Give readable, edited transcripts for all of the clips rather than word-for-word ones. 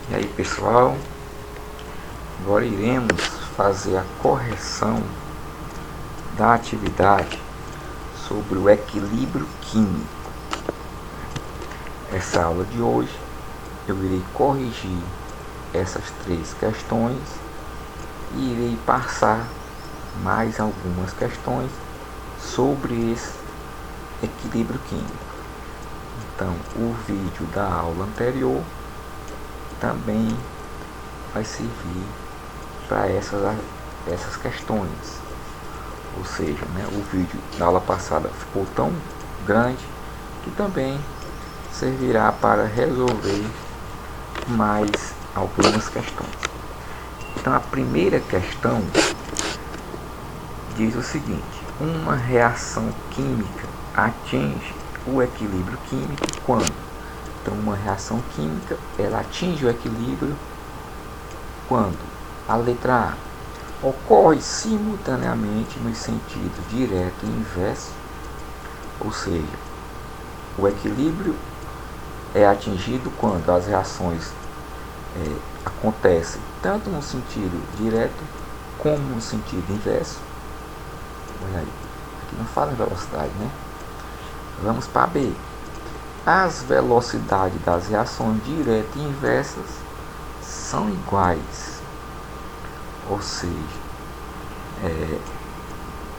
E aí pessoal, agora iremos fazer a correção da atividade sobre o equilíbrio químico. Essa aula de hoje eu irei corrigir essas 3 questões e irei passar mais algumas questões sobre esse equilíbrio químico. Então, o vídeo da aula anterior também vai servir para essas questões. Ou seja, o vídeo da aula passada ficou tão grande que também servirá para resolver mais algumas questões. Então, a primeira questão diz o seguinte: uma reação química atinge o equilíbrio químico quando? Então, uma reação química, ela atinge o equilíbrio quando? A letra A ocorre simultaneamente nos sentidos direto e inverso, ou seja, o equilíbrio é atingido quando as reações acontecem tanto no sentido direto como no sentido inverso. Olha aí, aqui não fala em velocidade, né? Vamos para B. As velocidades das reações diretas e inversas são iguais. Ou seja,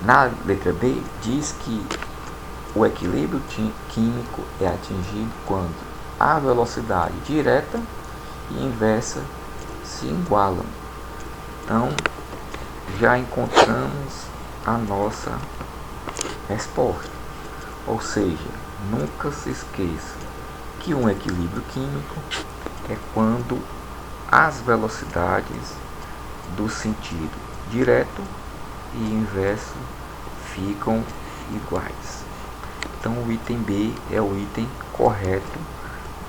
na letra B diz que o equilíbrio químico é atingido quando a velocidade direta e inversa se igualam. Então, já encontramos a nossa resposta. Ou seja, nunca se esqueça que um equilíbrio químico é quando as velocidades do sentido direto e inverso ficam iguais. Então, o item B é o item correto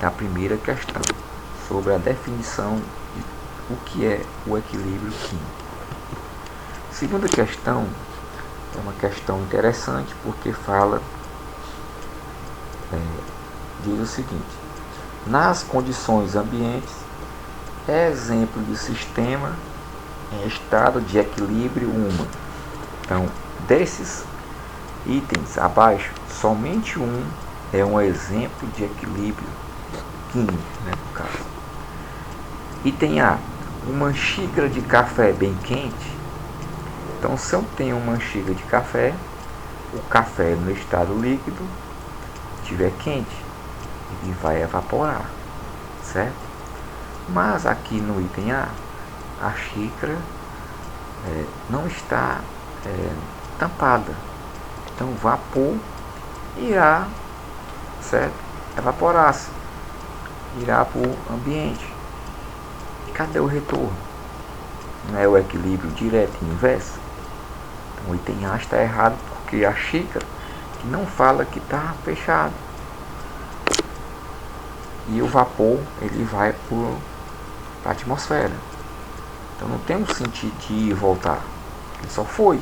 da primeira questão, sobre a definição de o que é o equilíbrio químico. Segunda questão é uma questão interessante porque diz o seguinte: nas condições ambientes, é exemplo de sistema em estado de equilíbrio uma. Então, desses itens abaixo, somente um é um exemplo de equilíbrio químico, no caso. Item A, uma xícara de café bem quente. Então, se eu tenho uma xícara de café, o café no estado líquido estiver quente, ele vai evaporar, certo? Mas aqui no item A, a xícara não está tampada. Então, o vapor irá, certo? Evaporar-se, irá para o ambiente. Cadê o retorno? Não é o equilíbrio direto e inverso? Então, o item A está errado porque a xícara que não fala que está fechado. E o vapor ele vai para a atmosfera. Então não tem um sentido de ir e voltar. Ele só foi.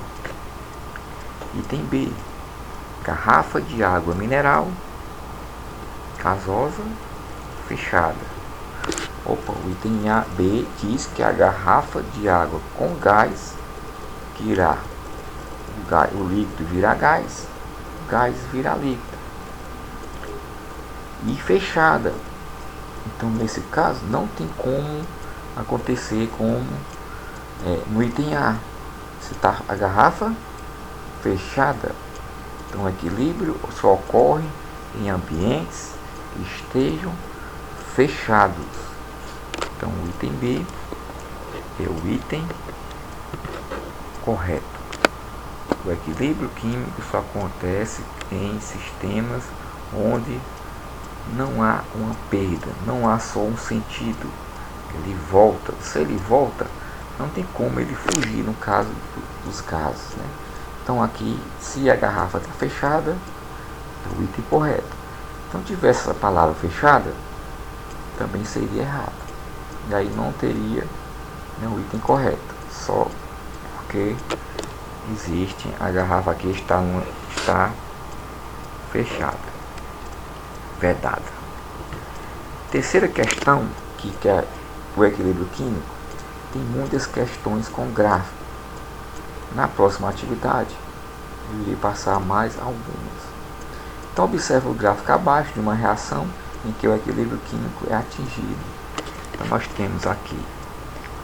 Item B. Garrafa de água mineral gasosa fechada. O item B diz que a garrafa de água com gás que irá o líquido virar gás, o gás virar líquido. E fechada. Então, nesse caso, não tem como acontecer como no item A. Se está a garrafa fechada, então o equilíbrio só ocorre em ambientes que estejam fechados. Então, o item B é o item correto. O equilíbrio químico só acontece em sistemas onde não há uma perda, não há só um sentido. Ele volta. Se ele volta, não tem como ele fugir no caso dos gases, Então aqui, se a garrafa está fechada, é o item correto. Então, tivesse essa palavra fechada, também seria errado. E aí não teria o item correto, só porque existe a garrafa aqui está fechada. Vedada. Terceira questão que o equilíbrio químico, tem muitas questões com gráfico. Na próxima atividade, eu irei passar mais algumas. Então, observe o gráfico abaixo de uma reação em que o equilíbrio químico é atingido. Então, nós temos aqui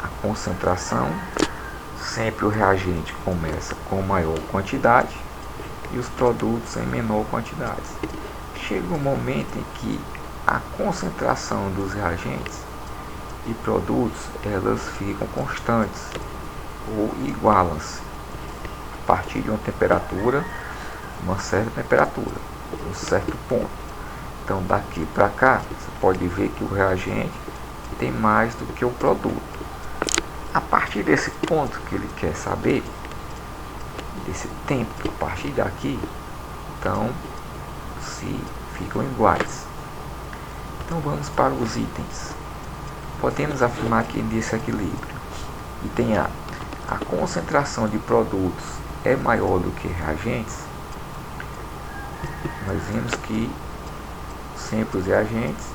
a concentração. Sempre o reagente começa com maior quantidade e os produtos em menor quantidade. Chega um momento em que a concentração dos reagentes e produtos elas ficam constantes ou igualam-se a partir de uma temperatura, uma certa temperatura, um certo ponto. Então daqui para cá você pode ver que o reagente tem mais do que o produto. A partir desse ponto que ele quer saber, desse tempo, a partir daqui, então se ficam iguais. Então vamos para os itens. Podemos afirmar que nesse equilíbrio, item A, a concentração de produtos é maior do que reagentes. Nós vemos que sempre os reagentes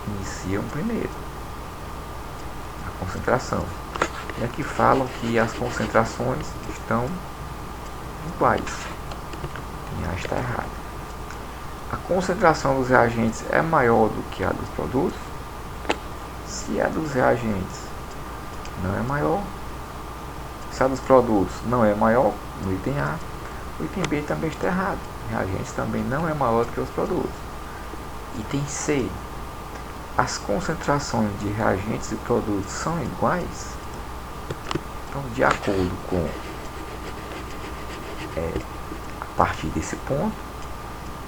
iniciam primeiro a concentração. E aqui falam que as concentrações estão iguais. E A está errado. A concentração dos reagentes é maior do que a dos produtos. Se a dos reagentes não é maior, se a dos produtos não é maior, no item A, o item B também está errado. Reagentes também não é maior do que os produtos. Item C. As concentrações de reagentes e produtos são iguais? Então, de acordo com a partir desse ponto,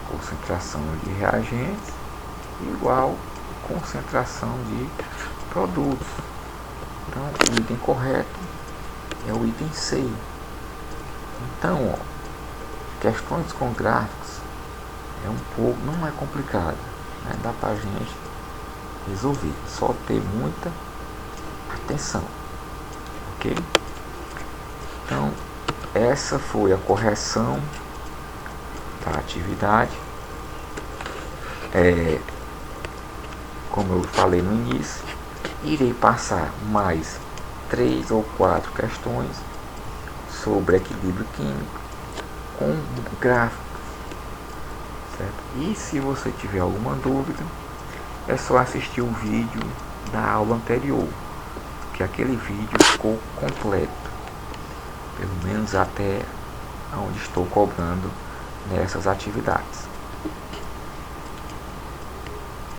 concentração de reagentes igual concentração de produtos. Então, o item correto é o item C. Então, questões com gráficos é um pouco, não é complicado, né? Dá pra gente resolver, só ter muita atenção, ok? Então, essa foi a correção da atividade. Como eu falei no início, irei passar mais 3 ou 4 questões sobre equilíbrio químico com gráficos, certo? E se você tiver alguma dúvida, é só assistir o vídeo da aula anterior, que aquele vídeo ficou completo, pelo menos até onde estou cobrando nessas atividades.